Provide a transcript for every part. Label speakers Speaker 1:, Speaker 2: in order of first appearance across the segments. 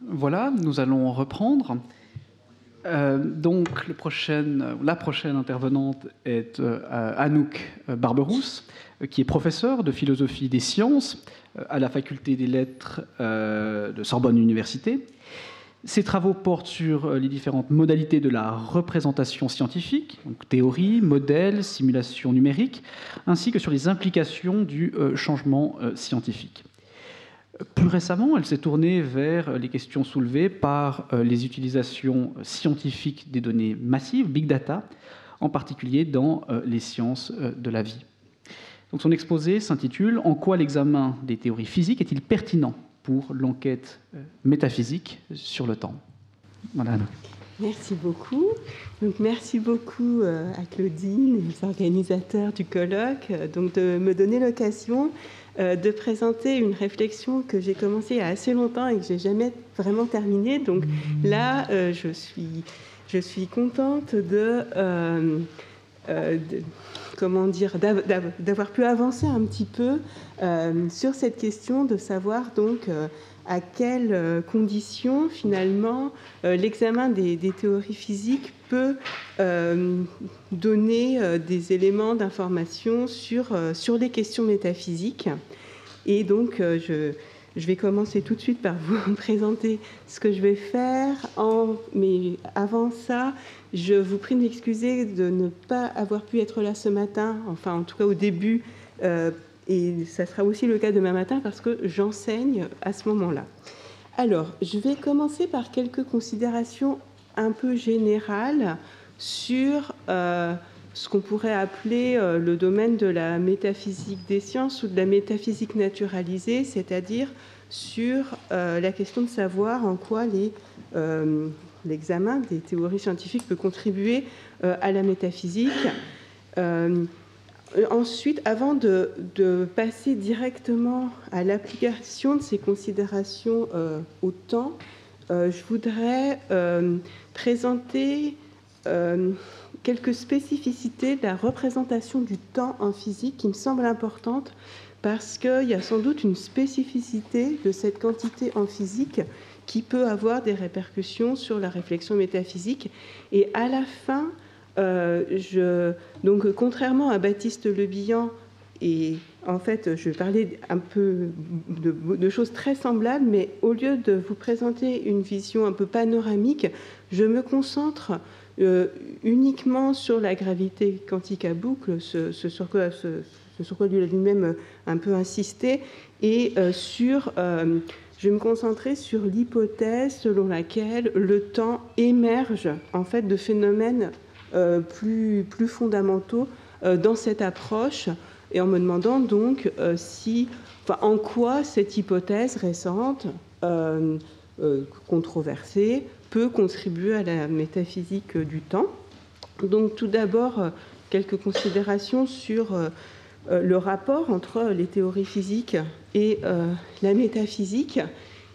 Speaker 1: Voilà, nous allons reprendre. Donc, la prochaine intervenante est Anouk Barberousse, qui est professeure de philosophie des sciences à la faculté des lettres de Sorbonne Université. Ses travaux portent sur les différentes modalités de la représentation scientifique, donc théorie, modèle, simulation numérique, ainsi que sur les implications du changement scientifique. Plus récemment, elle s'est tournée vers les questions soulevées par les utilisations scientifiques des données massives, big data, en particulier dans les sciences de la vie. Donc son exposé s'intitule « En quoi l'examen des théories physiques est-il pertinent pour l'enquête métaphysique sur le temps ?» Voilà.
Speaker 2: Merci beaucoup. Donc, merci beaucoup à Claudine et aux organisateurs du colloque de me donner l'occasion de présenter une réflexion que j'ai commencée il y a assez longtemps et que je n'ai jamais vraiment terminée. Donc là, je suis contente d'avoir pu avancer un petit peu sur cette question de savoir donc à quelles conditions finalement l'examen des théories physiques peut donner des éléments d'information sur les questions métaphysiques. Et donc je vais commencer tout de suite par vous présenter ce que je vais faire. Mais avant ça, je vous prie de m'excuser de ne pas avoir pu être là ce matin, enfin en tout cas au début, et ça sera aussi le cas demain matin parce que j'enseigne à ce moment-là. Alors, je vais commencer par quelques considérations un peu générales sur ce qu'on pourrait appeler le domaine de la métaphysique des sciences ou de la métaphysique naturalisée, c'est-à-dire sur la question de savoir en quoi l'examen des théories scientifiques peut contribuer à la métaphysique. Ensuite, avant de passer directement à l'application de ces considérations au temps, je voudrais présenter quelques spécificités de la représentation du temps en physique qui me semblent importantes parce qu'il y a sans doute une spécificité de cette quantité en physique qui peut avoir des répercussions sur la réflexion métaphysique. Et à la fin, donc, contrairement à Baptiste Le Bihan, et en fait, je vais parler un peu de choses très semblables, mais au lieu de vous présenter une vision un peu panoramique, je me concentre uniquement sur la gravité quantique à boucle, ce sur quoi lui-même un peu insisté, et je vais me concentrer sur l'hypothèse selon laquelle le temps émerge en fait de phénomènes plus fondamentaux dans cette approche, et en me demandant donc en quoi cette hypothèse récente, controversée, peut contribuer à la métaphysique du temps. Donc tout d'abord, quelques considérations sur le rapport entre les théories physiques et la métaphysique.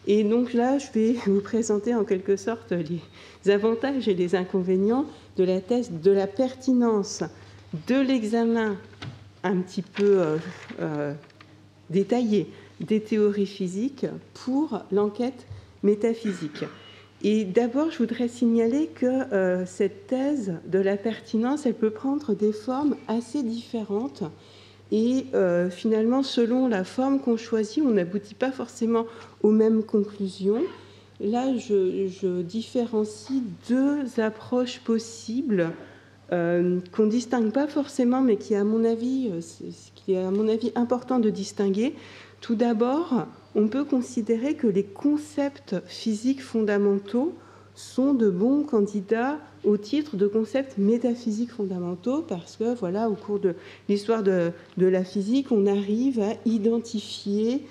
Speaker 2: Et donc là, je vais vous présenter en quelque sorte les avantages et les inconvénients de la thèse de la pertinence de l'examen un petit peu détaillé des théories physiques pour l'enquête métaphysique. Et d'abord, je voudrais signaler que cette thèse de la pertinence, elle peut prendre des formes assez différentes. Et finalement, selon la forme qu'on choisit, on n'aboutit pas forcément aux mêmes conclusions. Là, je différencie deux approches possibles qu'on ne distingue pas forcément, mais qui est à mon avis important de distinguer. Tout d'abord, on peut considérer que les concepts physiques fondamentaux sont de bons candidats au titre de concepts métaphysiques fondamentaux parce que, voilà, au cours de l'histoire de la physique, on arrive à identifier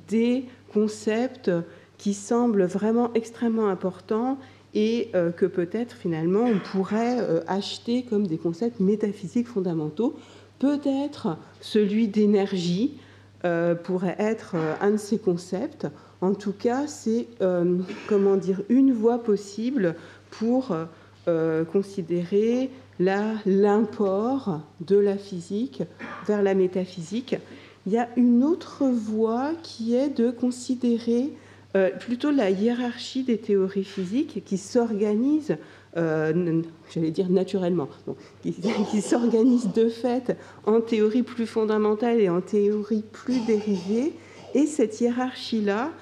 Speaker 2: des concepts qui semblent vraiment extrêmement importants et que peut-être, finalement, on pourrait acheter comme des concepts métaphysiques fondamentaux. Peut-être celui d'énergie pourrait être un de ces concepts. En tout cas, c'est une voie possible pour considérer l'import de la physique vers la métaphysique. Il y a une autre voie qui est de considérer plutôt la hiérarchie des théories physiques qui s'organise, j'allais dire naturellement, bon, qui s'organise de fait en théories plus fondamentales et en théories plus dérivées. Et cette hiérarchie-là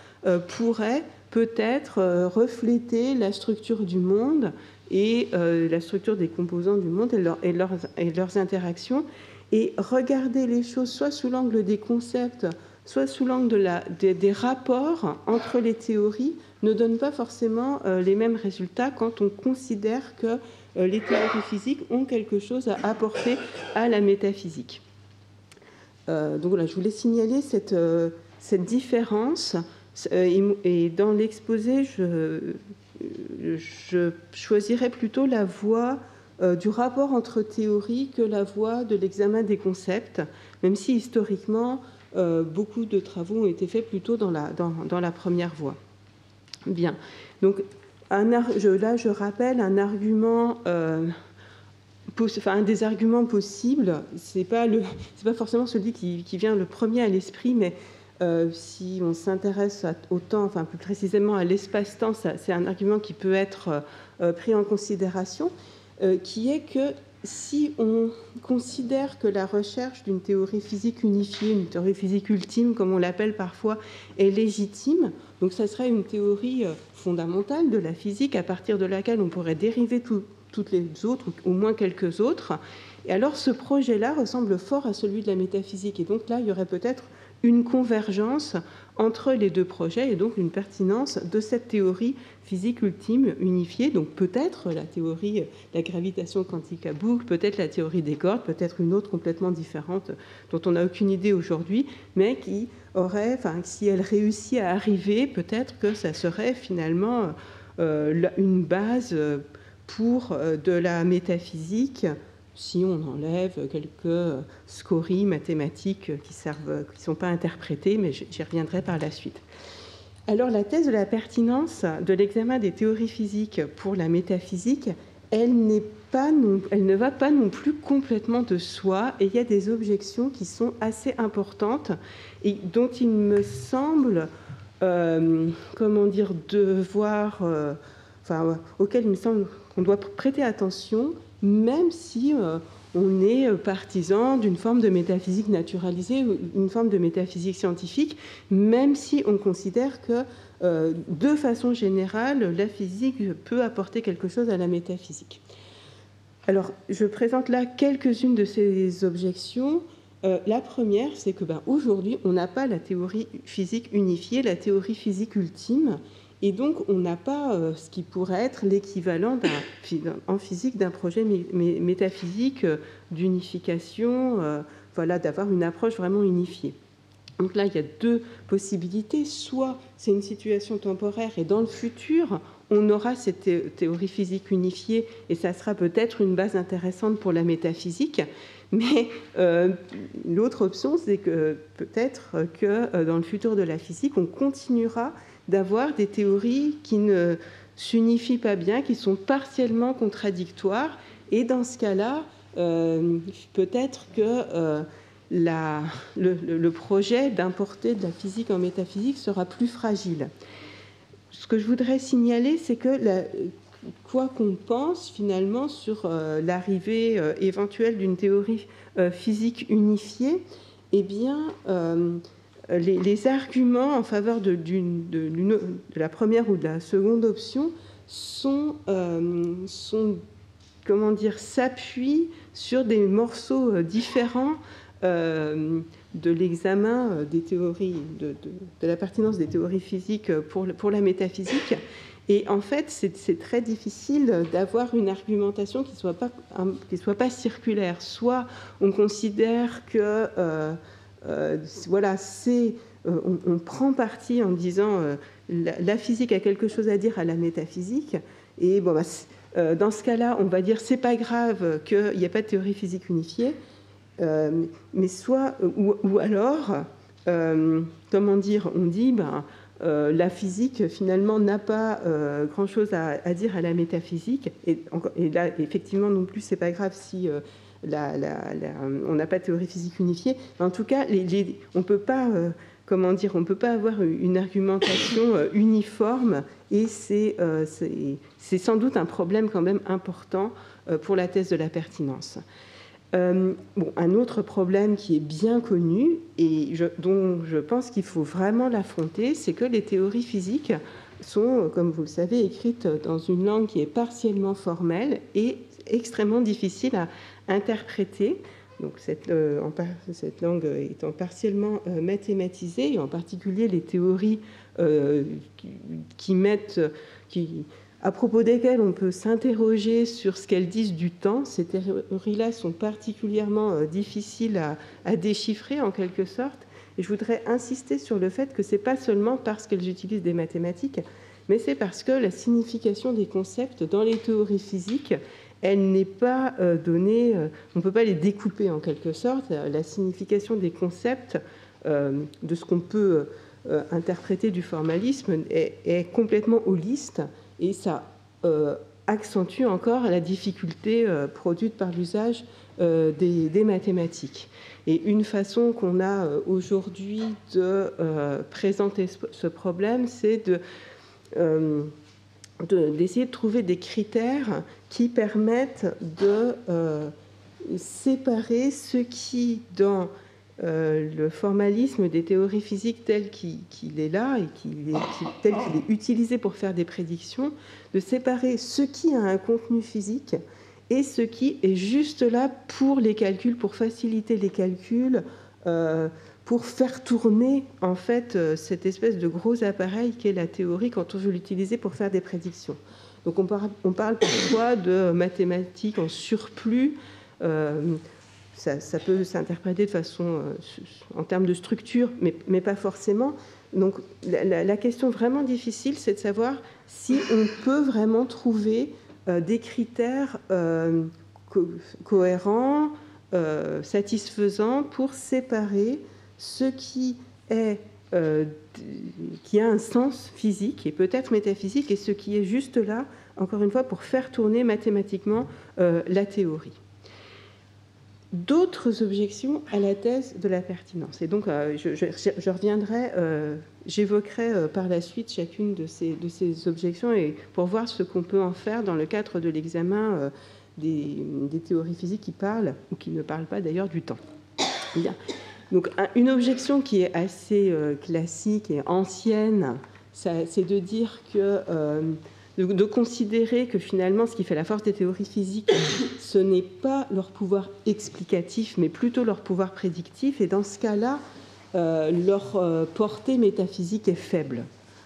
Speaker 2: pourrait peut-être refléter la structure du monde et la structure des composants du monde et leurs interactions, et regarder les choses soit sous l'angle des concepts, soit sous l'angle des rapports entre les théories, ne donne pas forcément les mêmes résultats quand on considère que les théories physiques ont quelque chose à apporter à la métaphysique. Donc voilà, je voulais signaler cette différence. Et dans l'exposé, je choisirais plutôt la voie du rapport entre théories que la voie de l'examen des concepts, même si historiquement, beaucoup de travaux ont été faits plutôt dans la première voie. Bien. Donc, là, je rappelle un argument, un des arguments possibles. C'est pas forcément celui qui vient le premier à l'esprit, mais si on s'intéresse au temps, enfin plus précisément à l'espace-temps, c'est un argument qui peut être pris en considération, qui est que si on considère que la recherche d'une théorie physique unifiée, une théorie physique ultime, comme on l'appelle parfois, est légitime, donc ça serait une théorie fondamentale de la physique à partir de laquelle on pourrait dériver toutes les autres, ou au moins quelques autres, et alors ce projet-là ressemble fort à celui de la métaphysique, et donc là, il y aurait peut-être une convergence entre les deux projets et donc une pertinence de cette théorie physique ultime unifiée, donc peut-être la théorie de la gravitation quantique à boucle, peut-être la théorie des cordes, peut-être une autre complètement différente dont on n'a aucune idée aujourd'hui, mais qui aurait, enfin, si elle réussit à arriver, peut-être que ça serait finalement une base pour de la métaphysique, si on enlève quelques scories mathématiques qui ne sont pas interprétées, mais j'y reviendrai par la suite. Alors, la thèse de la pertinence de l'examen des théories physiques pour la métaphysique, elle ne va pas non plus complètement de soi, et il y a des objections qui sont assez importantes et dont il me semble, auxquelles il me semble qu'on doit prêter attention, même si on est partisan d'une forme de métaphysique naturalisée, une forme de métaphysique scientifique, même si on considère que, de façon générale, la physique peut apporter quelque chose à la métaphysique. Alors, je présente là quelques-unes de ces objections. La première, c'est que aujourd'hui, on n'a pas la théorie physique unifiée, la théorie physique ultime, et donc on n'a pas ce qui pourrait être l'équivalent en physique d'un projet métaphysique d'unification, d'avoir une approche vraiment unifiée. Donc là, il y a deux possibilités. Soit c'est une situation temporaire et dans le futur, on aura cette théorie physique unifiée et ça sera peut-être une base intéressante pour la métaphysique. Mais l'autre option, c'est que peut-être que dans le futur de la physique, on continuera d'avoir des théories qui ne s'unifient pas bien, qui sont partiellement contradictoires. Et dans ce cas-là, peut-être que le projet d'importer de la physique en métaphysique sera plus fragile. Ce que je voudrais signaler, c'est que quoi qu'on pense finalement sur l'arrivée éventuelle d'une théorie physique unifiée, eh bien, les arguments en faveur de la première ou de la seconde option s'appuient sur des morceaux différents de l'examen des théories, de la pertinence des théories physiques pour la métaphysique. Et en fait, c'est très difficile d'avoir une argumentation qui soit pas circulaire. Soit on considère que on prend parti en disant la physique a quelque chose à dire à la métaphysique, et dans ce cas-là, on va dire c'est pas grave qu'il n'y ait pas de théorie physique unifiée, mais soit ou alors, on dit la physique finalement n'a pas grand-chose à dire à la métaphysique, et là effectivement non plus c'est pas grave si on n'a pas de théorie physique unifiée. En tout cas, on ne peut pas comment dire, on ne peut pas avoir une argumentation uniforme, et c'est sans doute un problème quand même important pour la thèse de la pertinence. Un autre problème qui est bien connu et dont je pense qu'il faut vraiment l'affronter, c'est que les théories physiques sont, comme vous le savez, écrites dans une langue qui est partiellement formelle et extrêmement difficile à interpréter. Donc cette langue étant partiellement mathématisée, et en particulier les théories à propos desquelles on peut s'interroger sur ce qu'elles disent du temps. Ces théories-là sont particulièrement difficiles à déchiffrer en quelque sorte. Et je voudrais insister sur le fait que ce n'est pas seulement parce qu'elles utilisent des mathématiques, mais c'est parce que la signification des concepts dans les théories physiques, elle n'est pas donnée, on ne peut pas les découper en quelque sorte. La signification des concepts, de ce qu'on peut interpréter du formalisme, est complètement holiste, et ça accentue encore la difficulté produite par l'usage des mathématiques. Et une façon qu'on a aujourd'hui de présenter ce problème, c'est d'essayer de trouver des critères qui permettent de séparer ce qui, dans le formalisme des théories physiques tel qu'il est là et tel qu'il est utilisé pour faire des prédictions, de séparer ce qui a un contenu physique et ce qui est juste là pour les calculs, pour faciliter les calculs, pour faire tourner en fait cette espèce de gros appareil qu'est la théorie quand on veut l'utiliser pour faire des prédictions. Donc on parle parfois de mathématiques en surplus. Ça peut s'interpréter de façon en termes de structure, mais pas forcément. Donc la question vraiment difficile, c'est de savoir si on peut vraiment trouver des critères cohérents, satisfaisants pour séparer ce qui a un sens physique et peut-être métaphysique, et ce qui est juste là, encore une fois, pour faire tourner mathématiquement la théorie. D'autres objections à la thèse de la pertinence. Et donc, je reviendrai, j'évoquerai par la suite chacune de ces objections, et pour voir ce qu'on peut en faire dans le cadre de l'examen des théories physiques qui parlent, ou qui ne parlent pas d'ailleurs, du temps. Bien. Donc, une objection qui est assez classique et ancienne, c'est de dire que... de considérer que finalement, ce qui fait la force des théories physiques, ce n'est pas leur pouvoir explicatif, mais plutôt leur pouvoir prédictif. Et dans ce cas-là, leur portée métaphysique est faible.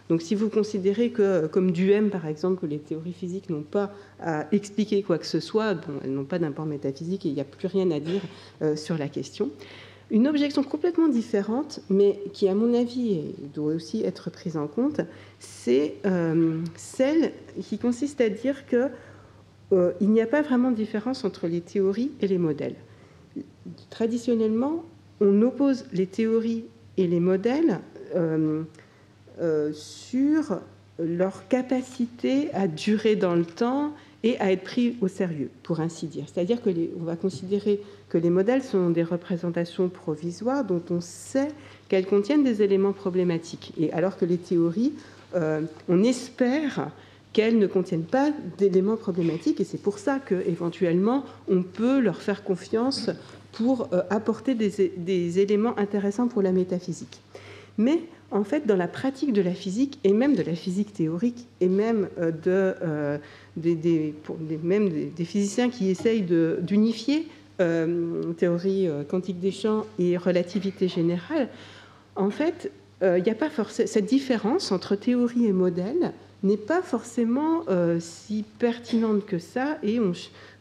Speaker 2: Donc si vous considérez que, comme Duhem par exemple, que les théories physiques n'ont pas à expliquer quoi que ce soit, bon, elles n'ont pas d'import métaphysique et il n'y a plus rien à dire sur la question. Une objection complètement différente, mais qui, à mon avis, doit aussi être prise en compte, c'est celle qui consiste à dire qu'il n'y a pas vraiment de différence entre les théories et les modèles. Traditionnellement, on oppose les théories et les modèles sur leur capacité à durer dans le temps et à être pris au sérieux, pour ainsi dire. C'est-à-dire qu'on va considérer que les modèles sont des représentations provisoires dont on sait qu'elles contiennent des éléments problématiques. Et alors que les théories, on espère qu'elles ne contiennent pas d'éléments problématiques, et c'est pour ça qu'éventuellement, on peut leur faire confiance pour apporter des éléments intéressants pour la métaphysique. Mais en fait, dans la pratique de la physique, et même de la physique théorique, et même des physiciens qui essayent d'unifier théorie quantique des champs et relativité générale, en fait, il n'y a pas forcément cette différence entre théorie et modèle n'est pas forcément si pertinente que ça. Et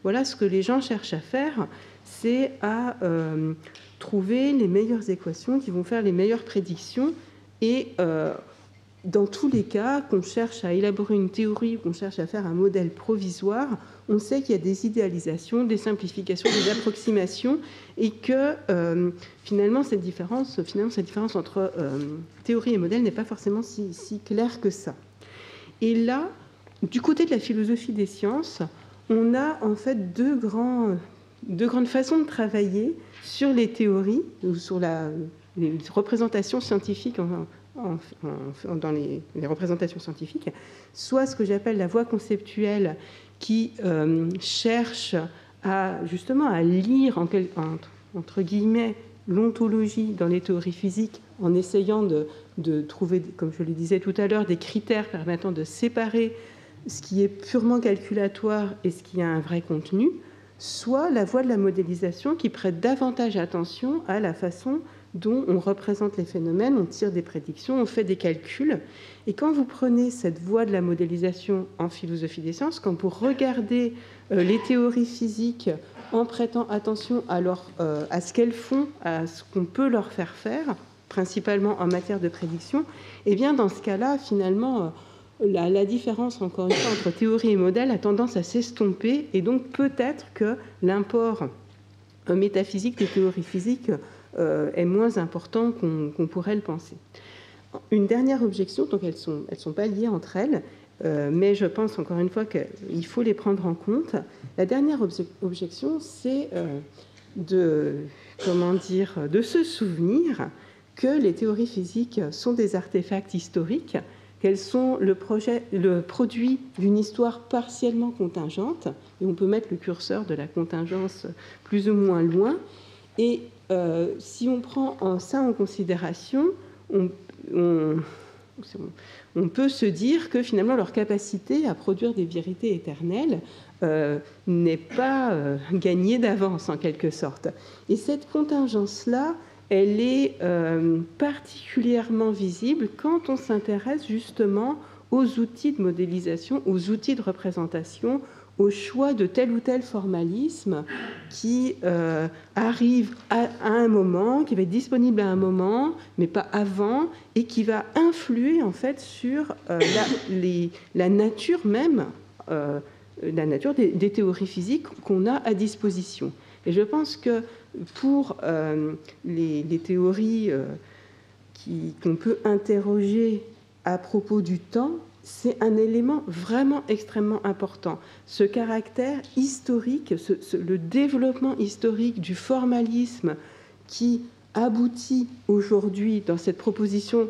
Speaker 2: voilà, ce que les gens cherchent à faire, c'est à trouver les meilleures équations qui vont faire les meilleures prédictions. Et dans tous les cas, qu'on cherche à élaborer une théorie ou qu'on cherche à faire un modèle provisoire, on sait qu'il y a des idéalisations, des simplifications, des approximations, et que finalement cette différence entre théorie et modèle n'est pas forcément si claire que ça. Et là, du côté de la philosophie des sciences, on a en fait deux grandes façons de travailler sur les théories, ou sur les représentations scientifiques dans les représentations scientifiques, soit ce que j'appelle la voie conceptuelle qui cherche justement à lire entre guillemets l'ontologie dans les théories physiques en essayant de trouver, comme je le disais tout à l'heure, des critères permettant de séparer ce qui est purement calculatoire et ce qui a un vrai contenu, soit la voie de la modélisation qui prête davantage attention à la façon dont on représente les phénomènes, on tire des prédictions, on fait des calculs. Et quand vous prenez cette voie de la modélisation en philosophie des sciences, quand vous regardez les théories physiques en prêtant attention à ce qu'elles font, à ce qu'on peut leur faire faire, principalement en matière de prédiction, eh bien dans ce cas-là, finalement, la différence, encore une fois, entre théorie et modèle a tendance à s'estomper, et donc peut-être que l'import métaphysique des théories physiques est moins important qu'on pourrait le penser. Une dernière objection, donc elles sont pas liées entre elles, mais je pense encore une fois qu'il faut les prendre en compte. La dernière objection, c'est de se souvenir que les théories physiques sont des artefacts historiques, qu'elles sont le produit d'une histoire partiellement contingente, et on peut mettre le curseur de la contingence plus ou moins loin, et si on prend ça en considération, on peut se dire que finalement leur capacité à produire des vérités éternelles n'est pas gagnée d'avance en quelque sorte. Et cette contingence-là, elle est particulièrement visible quand on s'intéresse justement aux outils de modélisation, aux outils de représentation, au choix de tel ou tel formalisme qui arrive à un moment, qui va être disponible à un moment, mais pas avant, et qui va influer en fait sur la nature même, la nature des théories physiques qu'on a à disposition. Et je pense que pour les théories qu'on peut interroger à propos du temps, c'est un élément vraiment extrêmement important. Ce caractère historique, le développement historique du formalisme qui aboutit aujourd'hui dans cette proposition,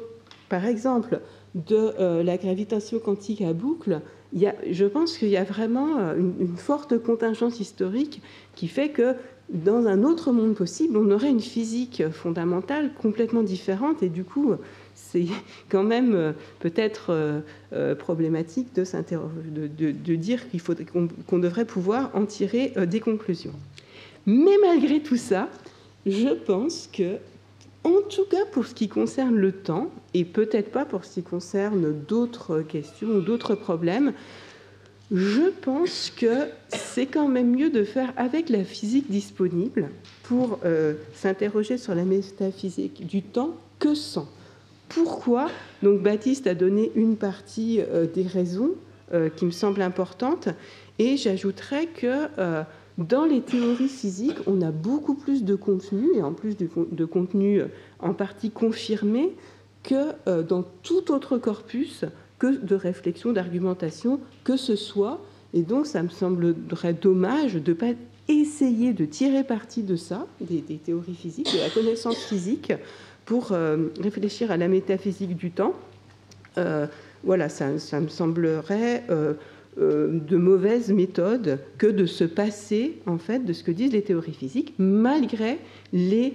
Speaker 2: par exemple, de la gravitation quantique à boucle, je pense qu'il y a vraiment une forte contingence historique qui fait que dans un autre monde possible, on aurait une physique fondamentale complètement différente, et du coup, c'est quand même peut-être problématique de dire qu'on devrait pouvoir en tirer des conclusions. Mais malgré tout ça, je pense que, en tout cas pour ce qui concerne le temps, et peut-être pas pour ce qui concerne d'autres questions ou d'autres problèmes, je pense que c'est quand même mieux de faire avec la physique disponible pour s'interroger sur la métaphysique du temps que sans. Pourquoi ? Donc Baptiste a donné une partie des raisons qui me semblent importantes, et j'ajouterais que dans les théories physiques, on a beaucoup plus de contenu, et en plus de contenu en partie confirmé, que dans tout autre corpus que de réflexion, d'argumentation, que ce soit. Et donc ça me semblerait dommage de ne pas essayer de tirer parti de ça, des théories physiques, de la connaissance physique, pour réfléchir à la métaphysique du temps. Voilà, ça me semblerait de mauvaise méthode que de se passer en fait de ce que disent les théories physiques, malgré les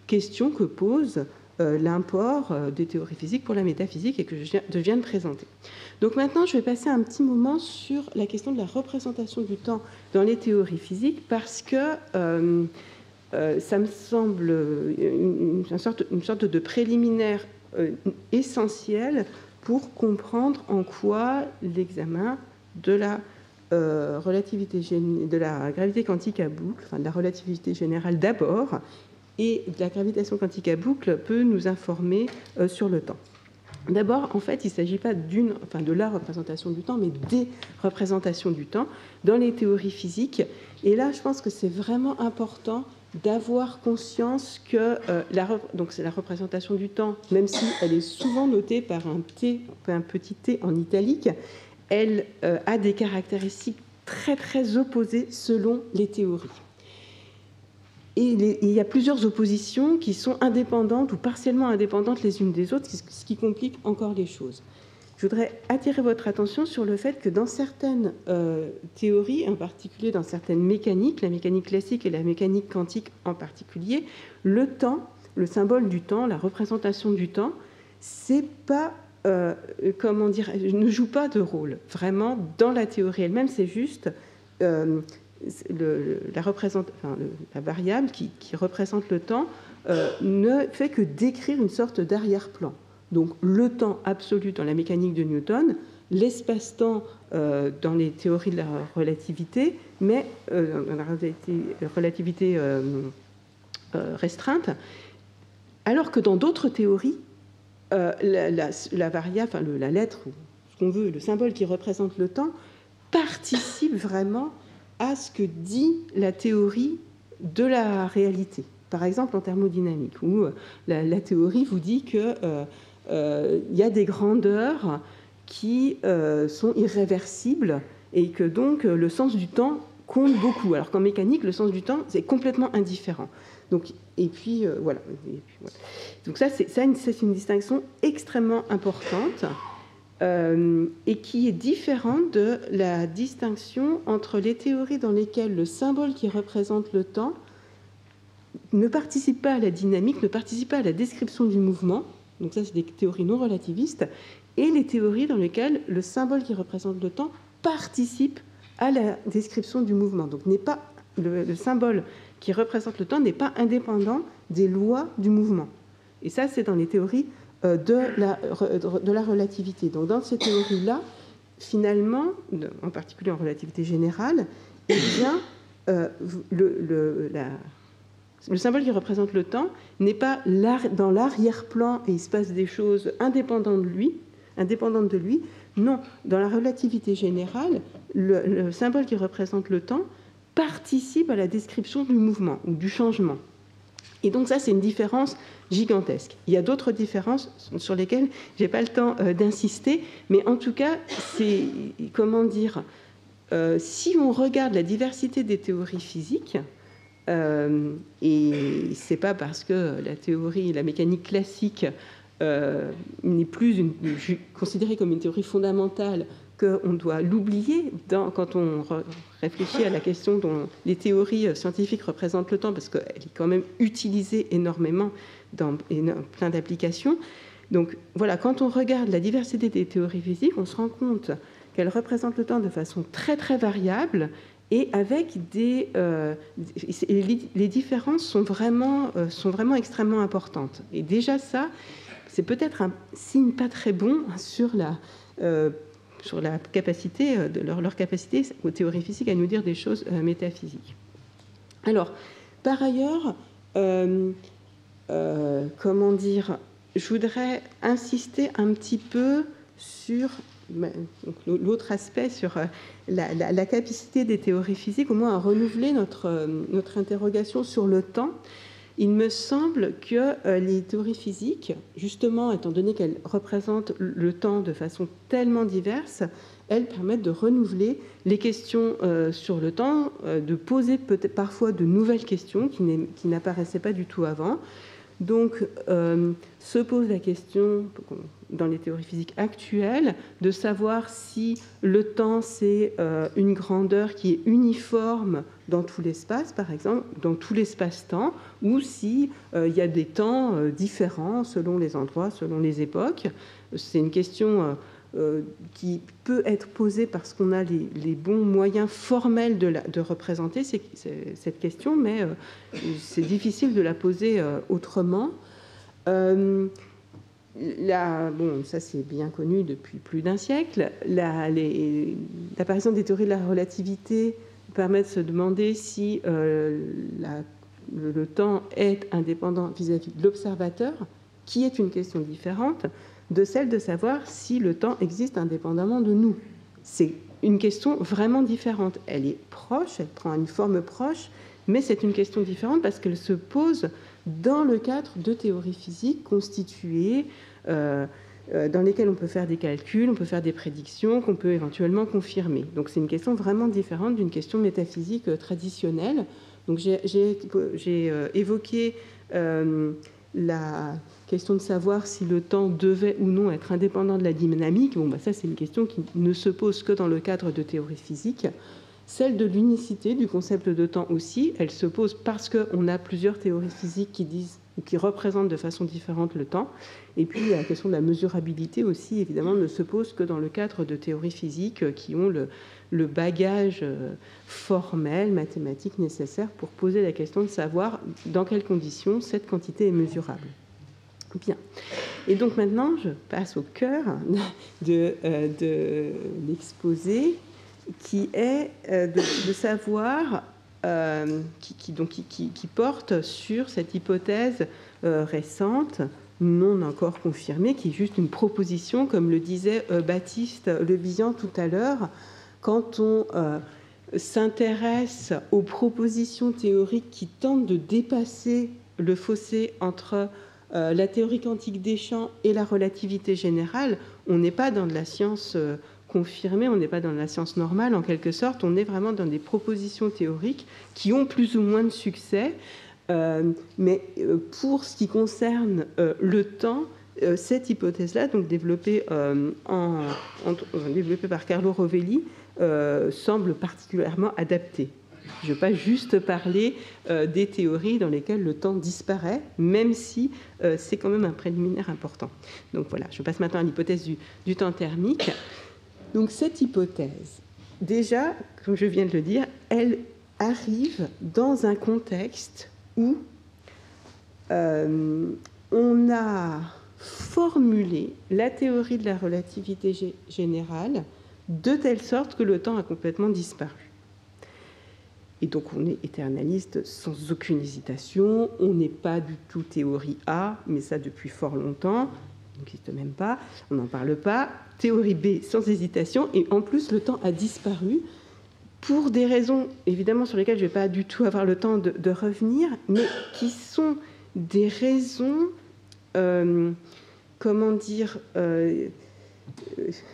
Speaker 2: questions que pose l'import des théories physiques pour la métaphysique et que je viens de présenter. Donc maintenant, je vais passer un petit moment sur la question de la représentation du temps dans les théories physiques, parce que ça me semble une sorte de préliminaire essentiel pour comprendre en quoi l'examen de la de la gravité quantique à boucle, enfin de la relativité générale d'abord, et de la gravitation quantique à boucle peut nous informer sur le temps. D'abord, en fait, il ne s'agit pas de la représentation du temps, mais des représentations du temps dans les théories physiques. Et là, je pense que c'est vraiment important d'avoir conscience que donc c'est la représentation du temps, même si elle est souvent notée par un petit t en italique, elle a des caractéristiques très très opposées selon les théories. Et il y a plusieurs oppositions qui sont indépendantes ou partiellement indépendantes les unes des autres, ce qui complique encore les choses. Je voudrais attirer votre attention sur le fait que dans certaines théories, en particulier dans certaines mécaniques, la mécanique classique et la mécanique quantique en particulier, le temps, le symbole du temps, la représentation du temps, c'est pas, comment dire, ne joue pas de rôle. Vraiment, dans la théorie elle-même, c'est juste la variable qui représente le temps ne fait que décrire une sorte d'arrière-plan. Donc le temps absolu dans la mécanique de Newton, l'espace-temps dans les théories de la relativité, mais dans la relativité restreinte, alors que dans d'autres théories, la variable, enfin, la lettre, ou ce qu'on veut, le symbole qui représente le temps, participe vraiment à ce que dit la théorie de la réalité. Par exemple, en thermodynamique, où la théorie vous dit que il y a des grandeurs qui sont irréversibles et que donc le sens du temps compte beaucoup, alors qu'en mécanique, le sens du temps, c'est complètement indifférent. Donc, voilà. Donc ça, c'est une distinction extrêmement importante et qui est différente de la distinction entre les théories dans lesquelles le symbole qui représente le temps ne participe pas à la dynamique, ne participe pas à la description du mouvement. Donc ça, c'est des théories non relativistes, et les théories dans lesquelles le symbole qui représente le temps participe à la description du mouvement. Donc le symbole qui représente le temps n'est pas indépendant des lois du mouvement. Et ça, c'est dans les théories de la relativité. Donc dans ces théories-là, finalement, en particulier en relativité générale, eh bien, le symbole qui représente le temps n'est pas dans l'arrière-plan et il se passe des choses indépendantes de lui. Non, dans la relativité générale, le symbole qui représente le temps participe à la description du mouvement ou du changement. Et donc ça, c'est une différence gigantesque. Il y a d'autres différences sur lesquelles je n'ai pas le temps d'insister, mais en tout cas, c'est, comment dire, si on regarde la diversité des théories physiques, et c'est pas parce que la mécanique classique n'est plus considérée comme une théorie fondamentale qu'on doit l'oublier quand on réfléchit à la question dont les théories scientifiques représentent le temps, parce qu'elle est quand même utilisée énormément dans plein d'applications. Donc voilà, quand on regarde la diversité des théories physiques, on se rend compte qu'elle représente le temps de façon très très variable et avec les différences sont vraiment extrêmement importantes. Et déjà ça, c'est peut-être un signe pas très bon sur la capacité leur capacité aux théories physiques à nous dire des choses métaphysiques. Alors, par ailleurs, comment dire, je voudrais insister un petit peu sur l'autre aspect, sur la capacité des théories physiques, au moins à renouveler notre interrogation sur le temps. Il me semble que les théories physiques, justement, étant donné qu'elles représentent le temps de façon tellement diverse, elles permettent de renouveler les questions sur le temps, de poser peut-être parfois de nouvelles questions qui n'apparaissaient pas du tout avant. Donc, se pose la question, dans les théories physiques actuelles, de savoir si le temps, c'est une grandeur qui est uniforme dans tout l'espace, par exemple, dans tout l'espace-temps, ou si il y a des temps différents selon les endroits, selon les époques. C'est une question qui peut être posée parce qu'on a les bons moyens formels de représenter cette question, mais c'est difficile de la poser autrement. Ça c'est bien connu depuis plus d'un siècle. L'apparition des théories de la relativité permet de se demander si le temps est indépendant vis-à-vis de l'observateur, qui est une question différente de celle de savoir si le temps existe indépendamment de nous. C'est une question vraiment différente. Elle est proche, elle prend une forme proche, mais c'est une question différente parce qu'elle se pose dans le cadre de théories physiques constituées, dans lesquelles on peut faire des calculs, on peut faire des prédictions, qu'on peut éventuellement confirmer. Donc c'est une question vraiment différente d'une question métaphysique traditionnelle Donc j'ai évoqué la question de savoir si le temps devait ou non être indépendant de la dynamique. Bon, ça, c'est une question qui ne se pose que dans le cadre de théorie physique. Celle de l'unicité du concept de temps aussi, elle se pose parce qu'on a plusieurs théories physiques qui représentent de façon différente le temps. Et puis la question de la mesurabilité aussi, évidemment, ne se pose que dans le cadre de théories physiques qui ont le bagage formel, mathématique nécessaire pour poser la question de savoir dans quelles conditions cette quantité est mesurable. Bien. Et donc maintenant, je passe au cœur de l'exposé, qui est de savoir, qui porte sur cette hypothèse récente, non encore confirmée, qui est juste une proposition, comme le disait Baptiste Le Bihan tout à l'heure. Quand on s'intéresse aux propositions théoriques qui tentent de dépasser le fossé entre la théorie quantique des champs et la relativité générale, on n'est pas dans de la science confirmée, on n'est pas dans la science normale en quelque sorte, on est vraiment dans des propositions théoriques qui ont plus ou moins de succès, mais pour ce qui concerne le temps, cette hypothèse-là, donc développée par Carlo Rovelli, semble particulièrement adaptée. Je ne vais pas juste parler des théories dans lesquelles le temps disparaît, même si c'est quand même un préliminaire important. Donc voilà, je passe maintenant à l'hypothèse du temps thermique. Donc cette hypothèse, déjà, comme je viens de le dire, elle arrive dans un contexte où on a formulé la théorie de la relativité générale de telle sorte que le temps a complètement disparu. Et donc on est éternaliste sans aucune hésitation, on n'est pas du tout théorie A, mais ça depuis fort longtemps, ça n'existe même pas, on n'en parle pas. Théorie B sans hésitation, et en plus le temps a disparu pour des raisons évidemment sur lesquelles je ne vais pas du tout avoir le temps de revenir, mais qui sont des raisons, j'allais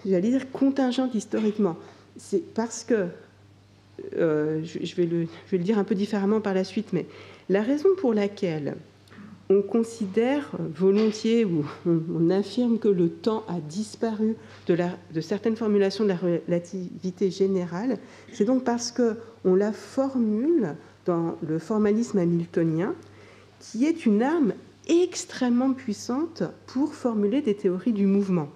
Speaker 2: dire contingentes historiquement. C'est parce que je vais le dire un peu différemment par la suite, mais la raison pour laquelle on considère volontiers ou on affirme que le temps a disparu de certaines formulations de la relativité générale, c'est donc parce qu'on la formule dans le formalisme hamiltonien, qui est une arme extrêmement puissante pour formuler des théories du mouvement.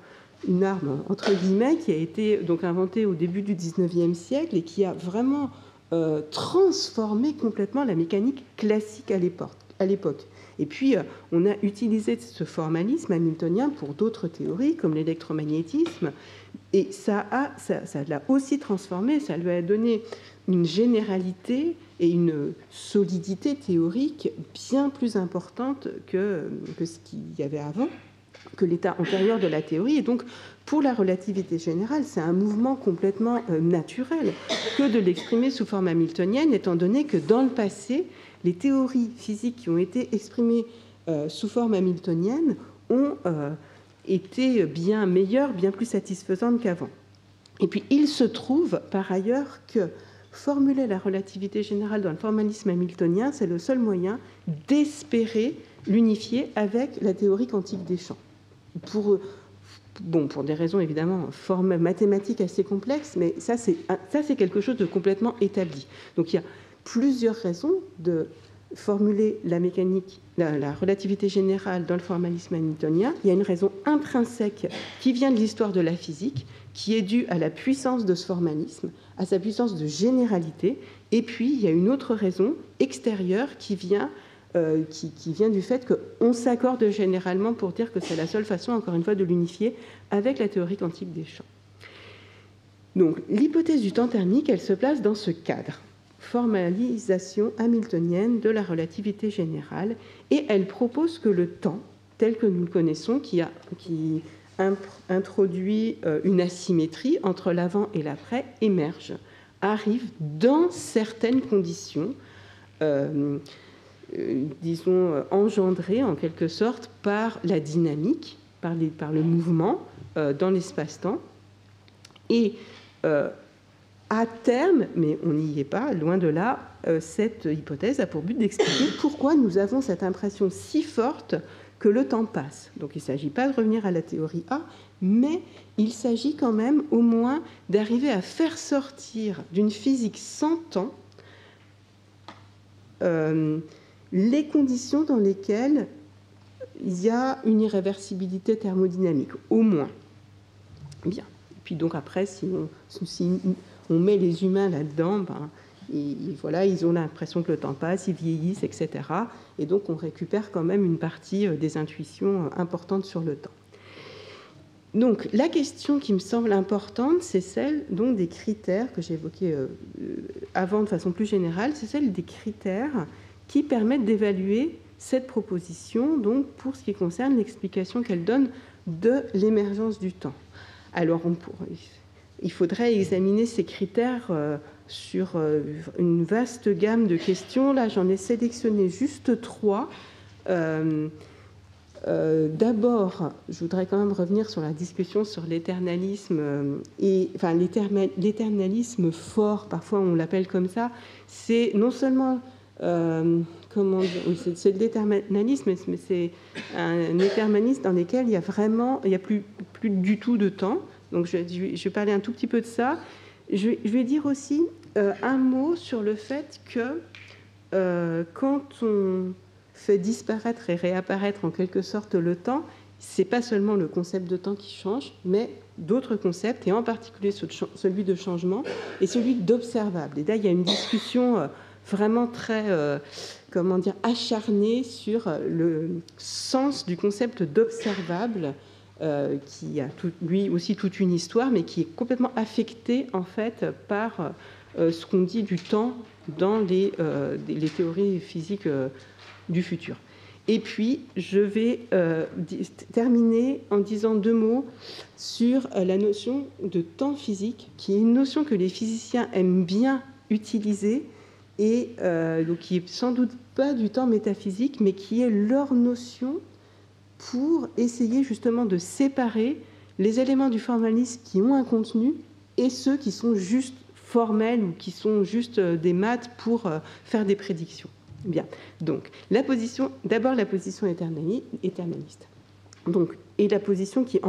Speaker 2: Une arme, entre guillemets, qui a été donc inventée au début du XIXe siècle et qui a vraiment transformé complètement la mécanique classique à l'époque. Et puis, on a utilisé ce formalisme hamiltonien pour d'autres théories, comme l'électromagnétisme, et ça l'a aussi transformé, ça lui a donné une généralité et une solidité théorique bien plus importante que ce qu'il y avait avant, que l'état antérieur de la théorie. Et donc, pour la relativité générale, c'est un mouvement complètement naturel que de l'exprimer sous forme hamiltonienne, étant donné que dans le passé, les théories physiques qui ont été exprimées sous forme hamiltonienne ont été bien meilleures, bien plus satisfaisantes qu'avant. Et puis, il se trouve par ailleurs que formuler la relativité générale dans le formalisme hamiltonien, c'est le seul moyen d'espérer l'unifier avec la théorie quantique des champs. Pour des raisons évidemment mathématiques assez complexes, mais ça c'est quelque chose de complètement établi. Donc il y a plusieurs raisons de formuler la relativité générale dans le formalisme hamiltonien. Il y a une raison intrinsèque qui vient de l'histoire de la physique, qui est due à la puissance de ce formalisme, à sa puissance de généralité. Et puis, il y a une autre raison extérieure qui vient du fait qu'on s'accorde généralement pour dire que c'est la seule façon, encore une fois, de l'unifier avec la théorie quantique des champs. Donc, l'hypothèse du temps thermique, elle se place dans ce cadre. Formalisation hamiltonienne de la relativité générale, et elle propose que le temps, tel que nous le connaissons, qui introduit une asymétrie entre l'avant et l'après, émerge, arrive dans certaines conditions, disons engendrées en quelque sorte par la dynamique, par le mouvement dans l'espace-temps, et à terme, mais on n'y est pas, loin de là, cette hypothèse a pour but d'expliquer pourquoi nous avons cette impression si forte que le temps passe. Donc il ne s'agit pas de revenir à la théorie A, mais il s'agit quand même au moins d'arriver à faire sortir d'une physique sans temps les conditions dans lesquelles il y a une irréversibilité thermodynamique, au moins. Bien. Et puis donc après, si on met les humains là-dedans, et voilà, ils ont l'impression que le temps passe, ils vieillissent, etc. Et donc on récupère quand même une partie des intuitions importantes sur le temps. Donc la question qui me semble importante, c'est celle donc, des critères que j'évoquais avant de façon plus générale, c'est celle des critères qui permettent d'évaluer cette proposition, donc pour ce qui concerne l'explication qu'elle donne de l'émergence du temps. Alors il faudrait examiner ces critères sur une vaste gamme de questions. Là, j'en ai sélectionné juste 3. D'abord, je voudrais quand même revenir sur la discussion sur l'éternalisme, l'éternalisme fort, parfois on l'appelle comme ça. C'est non seulement, c'est de l'éternalisme, mais c'est un éternalisme dans lequel il y a plus du tout de temps. Donc je vais parler un tout petit peu de ça. Je vais dire aussi un mot sur le fait que quand on fait disparaître et réapparaître en quelque sorte le temps, c'est pas seulement le concept de temps qui change, mais d'autres concepts, et en particulier celui de changement et celui d'observable. Et là, il y a une discussion vraiment très, acharnée sur le sens du concept d'observable, qui a lui aussi toute une histoire, mais qui est complètement affecté en fait par ce qu'on dit du temps dans les théories physiques du futur. Et puis, je vais terminer en disant 2 mots sur la notion de temps physique, qui est une notion que les physiciens aiment bien utiliser, et donc qui n'est sans doute pas du temps métaphysique, mais qui est leur notion pour essayer justement de séparer les éléments du formalisme qui ont un contenu et ceux qui sont juste formels ou qui sont juste des maths pour faire des prédictions. Bien, donc d'abord la position éternaliste, donc, et la position qui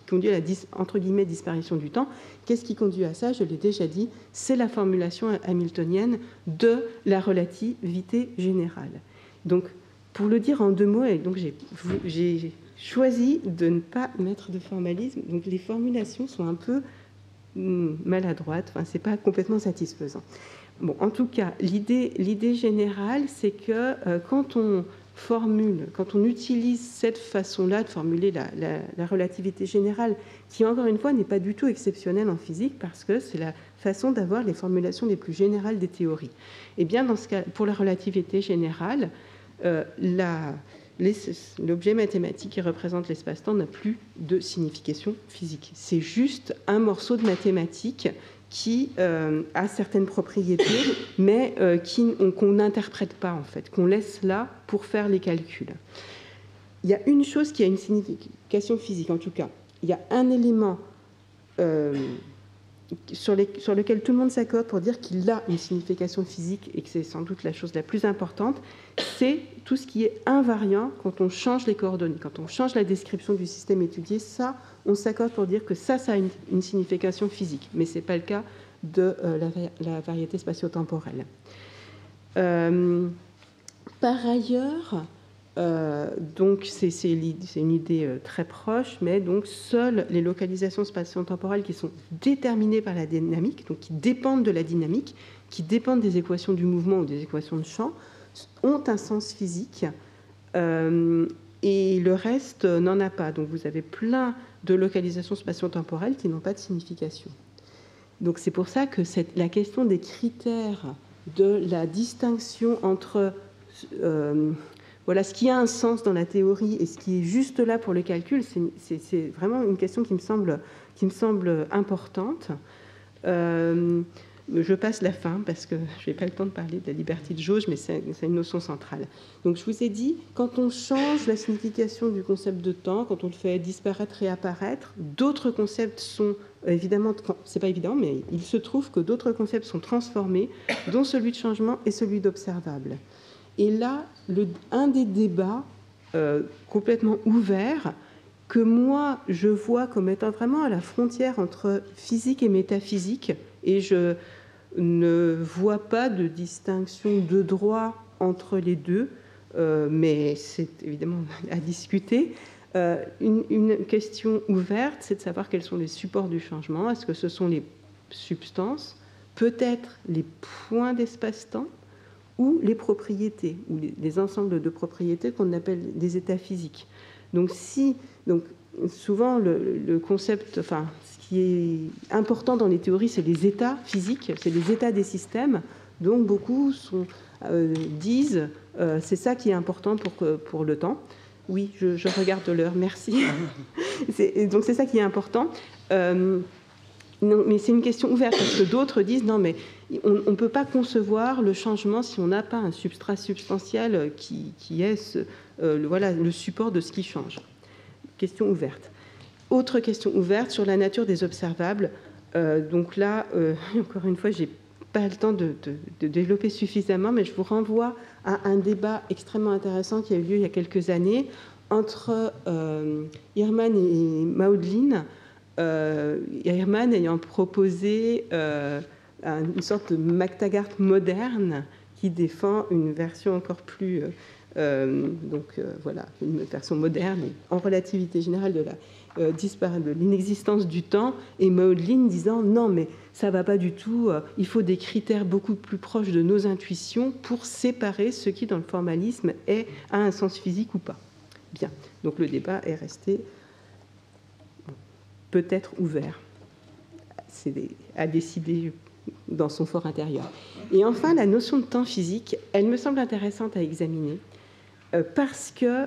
Speaker 2: conduit à la entre guillemets disparition du temps. Qu'est-ce qui conduit à ça? Je l'ai déjà dit, c'est la formulation hamiltonienne de la relativité générale. Donc, pour le dire en 2 mots, et donc j'ai choisi de ne pas mettre de formalisme. Donc les formulations sont un peu maladroites, c'est pas complètement satisfaisant. Bon, en tout cas, l'idée générale, c'est que quand on utilise cette façon-là de formuler la relativité générale, qui encore une fois n'est pas du tout exceptionnelle en physique, parce que c'est la façon d'avoir les formulations les plus générales des théories. Et bien, dans ce cas, pour la relativité générale, l'objet mathématique qui représente l'espace-temps n'a plus de signification physique. C'est juste un morceau de mathématiques qui a certaines propriétés, mais qu'on n'interprète pas, en fait, qu'on laisse là pour faire les calculs. Il y a une chose qui a une signification physique, en tout cas. Il y a un élément sur lequel tout le monde s'accorde pour dire qu'il a une signification physique, et que c'est sans doute la chose la plus importante, c'est tout ce qui est invariant quand on change les coordonnées, quand on change la description du système étudié. Ça, on s'accorde pour dire que ça a une signification physique, mais ce n'est pas le cas de la variété spatio-temporelle. Par ailleurs, donc c'est une idée très proche, mais donc seules les localisations spatio-temporelles qui sont déterminées par la dynamique, donc qui dépendent de la dynamique, qui dépendent des équations du mouvement ou des équations de champ, ont un sens physique, et le reste n'en a pas. Donc vous avez plein de localisations spatio-temporelles qui n'ont pas de signification. Donc c'est pour ça que la question des critères de la distinction entre ce qui a un sens dans la théorie et ce qui est juste là pour le calcul, c'est vraiment une question qui me semble importante. je passe la fin parce que je n'ai pas le temps de parler de la liberté de jauge, mais c'est une notion centrale. Donc je vous ai dit, quand on change la signification du concept de temps, quand on le fait disparaître et apparaître, d'autres concepts sont évidemment, c'est pas évident, mais il se trouve que d'autres concepts sont transformés, dont celui de changement et celui d'observable. Et là, un des débats complètement ouverts, que moi je vois comme étant vraiment à la frontière entre physique et métaphysique, et je ne vois pas de distinction de droit entre les deux, mais c'est évidemment à discuter. Une question ouverte, c'est de savoir quels sont les supports du changement. Est-ce que ce sont les substances, peut-être les points d'espace-temps, ou les propriétés, ou les ensembles de propriétés qu'on appelle des états physiques. Donc souvent, le concept, enfin, ce qui est important dans les théories, c'est les états physiques, c'est les états des systèmes. Donc beaucoup disent c'est ça qui est important pour le temps. Oui, je regarde l'heure, merci. Donc c'est ça qui est important. Non, mais c'est une question ouverte, parce que d'autres disent non, mais on ne peut pas concevoir le changement si on n'a pas un substrat substantiel qui est le support de ce qui change. Question ouverte. Autre question ouverte sur la nature des observables. Donc là, encore une fois, je n'ai pas le temps de développer suffisamment, mais je vous renvoie à un débat extrêmement intéressant qui a eu lieu il y a quelques années entre Ehrman et Maudlin. Ehrman ayant proposé une sorte de McTaggart moderne qui défend une version encore plus... une version moderne en relativité générale de l'inexistence du temps, et Maudlin disant non, mais ça ne va pas du tout, il faut des critères beaucoup plus proches de nos intuitions pour séparer ce qui, dans le formalisme, a un sens physique ou pas. Bien, donc le débat est resté peut-être ouvert, c'est à décider dans son fort intérieur. Et enfin, la notion de temps physique, elle me semble intéressante à examiner, parce que,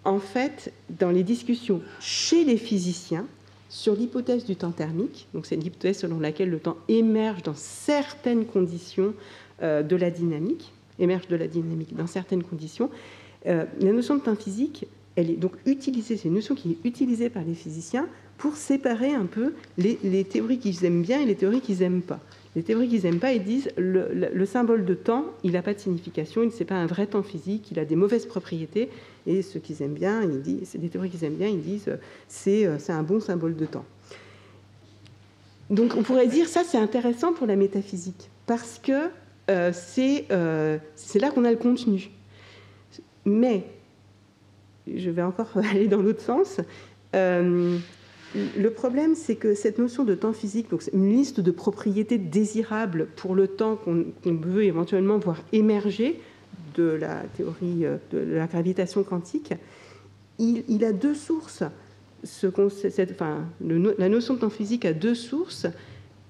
Speaker 2: en fait, dans les discussions chez les physiciens sur l'hypothèse du temps thermique, donc c'est l'hypothèse selon laquelle le temps émerge dans certaines conditions de la dynamique, dans certaines conditions, la notion de temps physique, elle est donc utilisée, c'est une notion qui est utilisée par les physiciens pour séparer un peu les théories qu'ils aiment bien et les théories qu'ils n'aiment pas. Les théories qu'ils n'aiment pas, ils disent le symbole de temps, il n'a pas de signification, il n'est pas un vrai temps physique, il a des mauvaises propriétés. Et ceux qu'ils aiment bien, c'est des théories qu'ils aiment bien, ils disent c'est un bon symbole de temps. Donc on pourrait dire ça, c'est intéressant pour la métaphysique, parce que c'est là qu'on a le contenu. Mais, je vais encore aller dans l'autre sens, le problème, c'est que cette notion de temps physique, donc c'est une liste de propriétés désirables pour le temps qu'on veut éventuellement voir émerger de la théorie de la gravitation quantique, il a deux sources. La notion de temps physique a deux sources.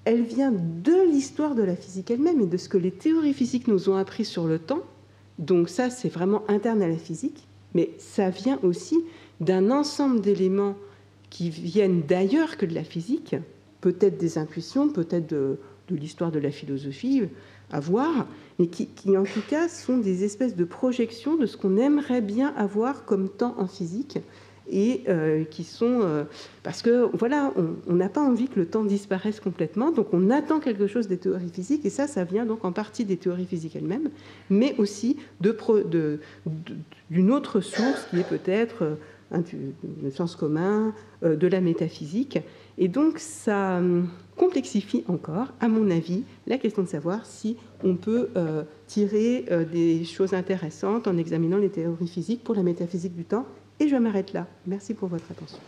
Speaker 2: Elle vient de l'histoire de la physique elle-même et de ce que les théories physiques nous ont appris sur le temps. Donc ça, c'est vraiment interne à la physique, mais ça vient aussi d'un ensemble d'éléments qui viennent d'ailleurs que de la physique, peut-être des intuitions, peut-être de l'histoire de la philosophie, à voir, mais qui en tout cas sont des espèces de projections de ce qu'on aimerait bien avoir comme temps en physique, et qui sont... parce que, voilà, on n'a pas envie que le temps disparaisse complètement, donc on attend quelque chose des théories physiques, et ça vient donc en partie des théories physiques elles-mêmes, mais aussi d'une autre source qui est peut-être... le sens commun, de la métaphysique. Et donc, ça complexifie encore, à mon avis, la question de savoir si on peut tirer des choses intéressantes en examinant les théories physiques pour la métaphysique du temps. Et je m'arrête là. Merci pour votre attention.